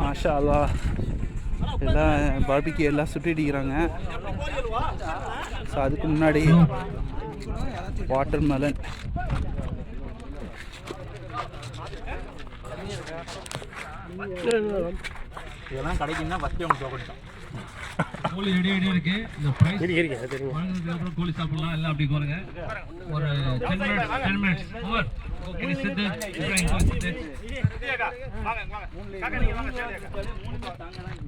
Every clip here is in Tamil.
மாஷா அல்லாஹ். எல்லாம் பார்பிக்யூ எல்லாம் சுட்டிடிக்கிறாங்க. ஸோ அதுக்கு முன்னாடி வாட்டர் மெலன். இதெல்லாம் கிடைக்குன்னா ஃபஸ்ட்டு அவங்க சாப்பிட்டோம். கோழி ரெடி இருக்கு. இந்த பிரைஸ் வாங்கினதுக்கு அப்புறம் கோழி சாப்பிடலாம். எல்லாம் அப்படி பாருங்க. ஒரு 10 minutes over. Okay sit Ibrahim sit. வாங்க காக்கா நீங்க வாங்க சேரியா.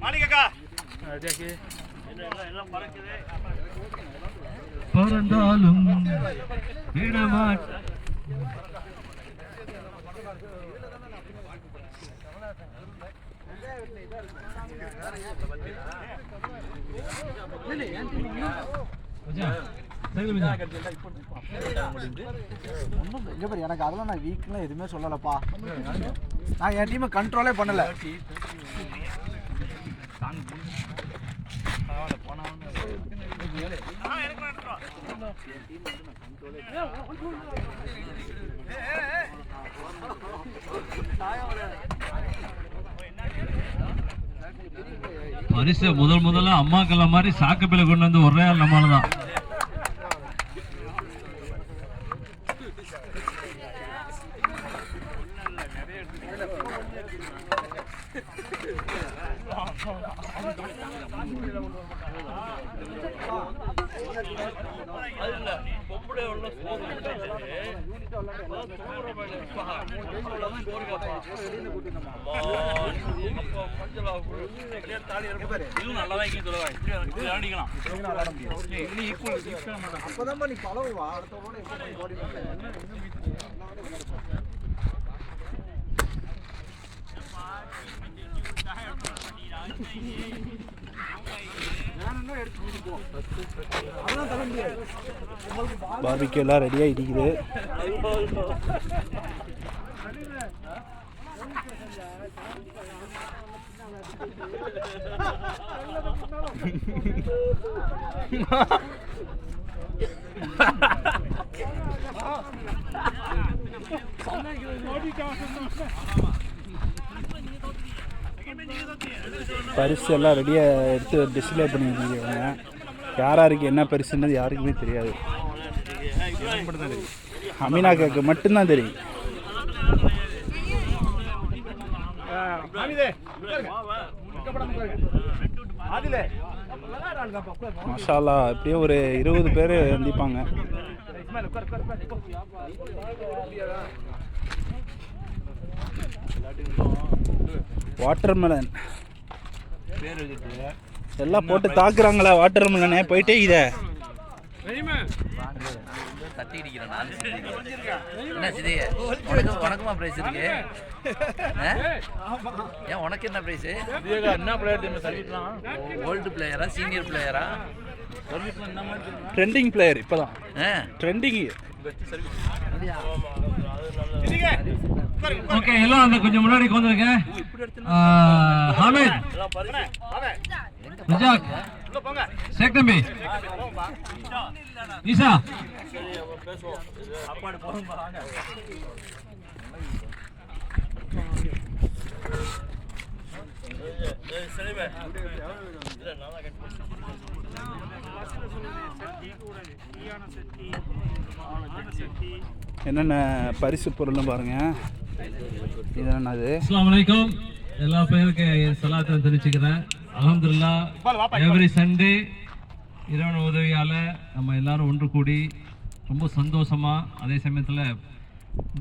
மாலிக் காக்கா. அடேக்கே. எல்லாம் பறக்குது. பறந்தாலும் விடமாட். எனக்கு அதெல்லாம் நான் வீக்லாம் எதுவுமே சொல்லலப்பா. நான் என் டீமை கண்ட்ரோலே பண்ணல. பரிசு முதல்ல அம்மாக்கெல்லாம் மாதிரி சாக்கப்பில கொண்டு வந்து ஒரே ஆள் நம்மளாலதான். அப்பதான் நீ பழகுவா. அடுத்தவரோட பார்பிக்யூ எல்லாம் ரெடியாக இருக்குது. பரிசு எல்லாம் ரெடியாக எடுத்து டிஸ்பிளே பண்ணியிருக்கீங்க. யாருக்கு என்ன பரிசுன்றது யாருக்குமே தெரியாது. அமீனாக்கு மட்டும்தான் தெரியும். மாஷா அல்லாஹ். அப்படியே ஒரு 20 பேர் சந்திப்பாங்க. வாட்டர் மெலன் எல்லாம் போட்டு தாக்குறாங்களா? வாட்டர் மெலனே போயிட்டே இதை தட்டி அடிக்கிறேன் நான். என்ன சிதி உனக்குமா பிரைஸ் இருக்கு? ஏன் உனக்கு என்ன பிரைஸ்? என்ன பிளேயர்? ஓல்டு பிளேயரா சீனியர் பிளேயரா? Trending player. இப்போதான் ட்ரெண்டிங். ஓகே எல்லாம் அந்த கொஞ்சம் முன்னாடி வந்துருங்க. ஹாமித், ரஜாக், ஷேக் தம்பி, ஈசா. என்னென்ன பரிசு பொருள்னு பாருங்க. இது என்னது? அஸ்ஸலாமு அலைக்கும். எல்லா பேருக்கு சலாத்தை தெரிவிச்சுக்கிறேன். அல்ஹம்துலில்லாஹ் எவ்ரி சண்டே இறைவன் உதவியால் நம்ம எல்லாரும் ஒன்று கூடி ரொம்ப சந்தோஷமாக அதே சமயத்தில்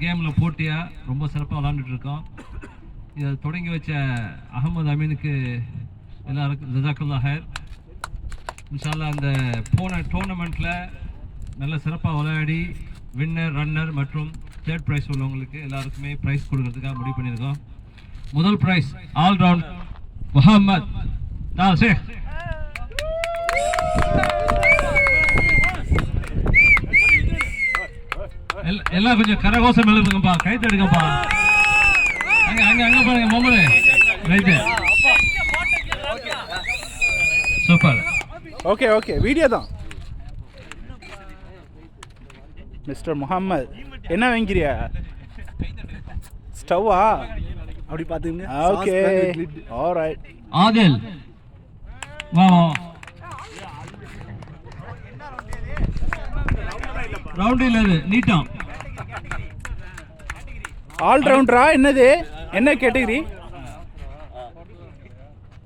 கேமில் போட்டியாக ரொம்ப சிறப்பாக விளாண்டுட்டு இருக்கோம். இதை தொடங்கி வச்ச அகமது அமீனுக்கு எல்லாருக்கும் ஜஸாக்கல்லாஹ் ஹைர். இன்ஷா அல்லாஹ் அந்த போன டோர்னமெண்ட்டில் நல்ல சிறப்பாக விளையாடி வின்னர், ரன்னர் மற்றும் தேர்ட் ப்ரைஸ் உள்ளவங்களுக்கு எல்லாருக்குமே ப்ரைஸ் கொடுக்கறதுக்காக முடிவு பண்ணியிருக்கோம். முதல் ப்ரைஸ் ஆல் ரவுண்ட் முஹம்மத் ஷேக். எல்லாம் கொஞ்சம் கரகோஷம் எழுதுங்கப்பா, கை தடுங்கப்பா. அங்க அங்க அங்க பாருங்க Muhammad. Right, super. Okay okay, video தான். மிஸ்டர் முகம்மது என்ன வாங்கிறியா? ஸ்டவ்வா? அப்படி பாத்துங்க. Okay alright. ஆதில் வா வா. ரவுண்ட் இல்ல இது நீட்டம். ஆல் ரவுண்டரா? என்னது என்ன category?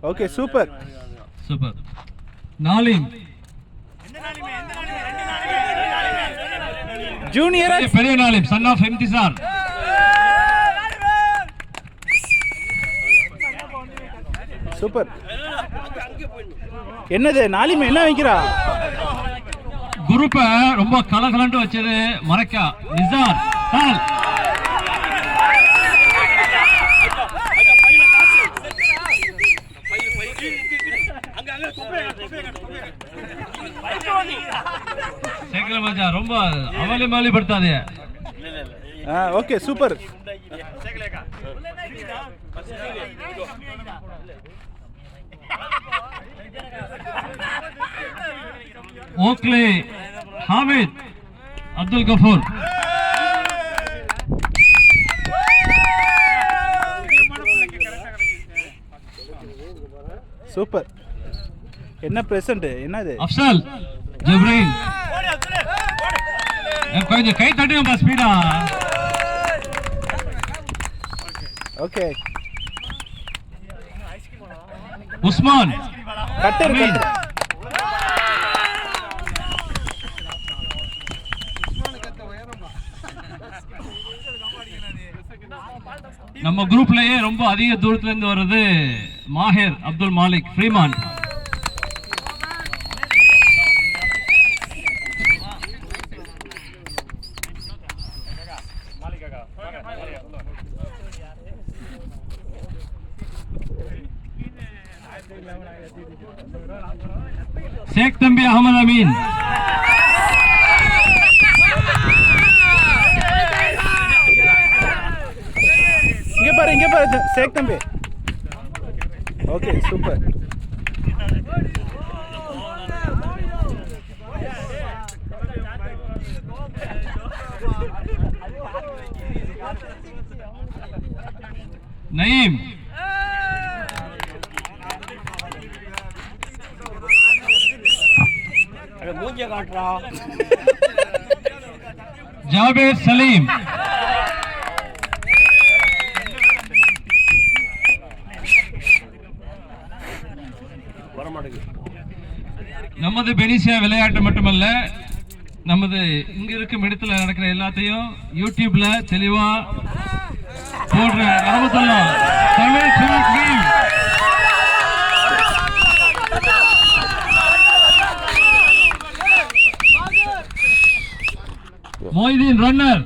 Okay super super. Naleem ஜூனியரா? பெரிய Naleem son of Imthisar. Super. என்னது நாலிம் என்ன வைக்கிறா? குரூப்ப ரொம்ப கலகலன்னு வச்சது மரக்கா நிசார் தால். சேகல மஜா ரொம்ப அவலி மாலி படுத்தாதே. Okay super. ஓக்லே ஹாமித் அப்துல் கஃபூர். சூப்பர். என்ன பிரசன்ட்? என்னது? அஃப்சல் ஜப்ரீன். கொஞ்சம் கை தட்டுங்க ஸ்பீடா. Okay Usman cutter. நம்ம குரூப்லயே ரொம்ப அதிக தூரத்துல இருந்து வர்றது மாஹிர் அப்துல் மாலிக் ஃப்ரீமான். शेख तंबी अहमद अमीन. இங்க பாரு शेख तंबी. Okay super. नईम மூஞ்சிய காட்டுறா. जावेद सलीम. நமது பெனிசியா விளையாட்டு மட்டுமல்ல, நமது இங்க இருக்கும் இடத்துல நடக்கிற எல்லாத்தையும் யூடியூப்ல தெளிவா போடுற ரஹமத்துல்லா தமிழ் கேம். மொய்தீன் ரன்னர்.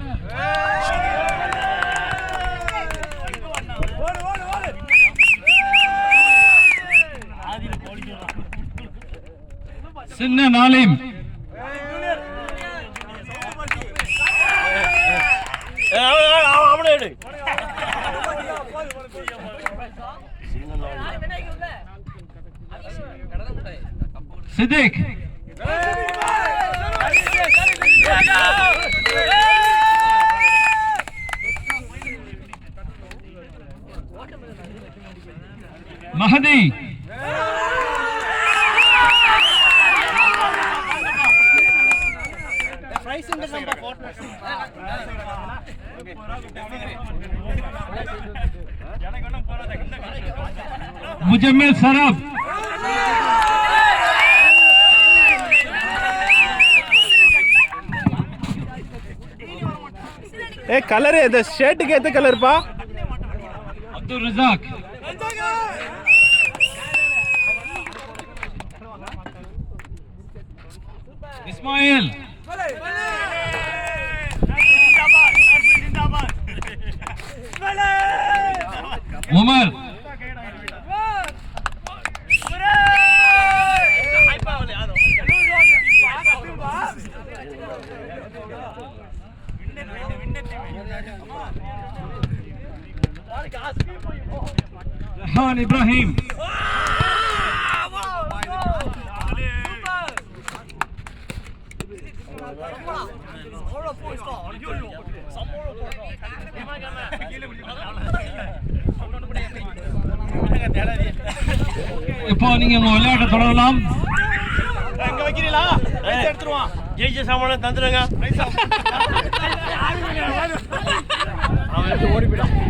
சின்ன நாலிம். சித்திக். மஹதி. मुजम्मिल सरफ. ए कलर है शर्ट के कलर पा. अब्दुल रजाक. इस्माइल. उमर. रेहान इब्राहिम. இப்போ நீங்க உங்க விளையாட்டை தொடரலாம். ஜெயிச்ச சாமான தந்துடுங்க.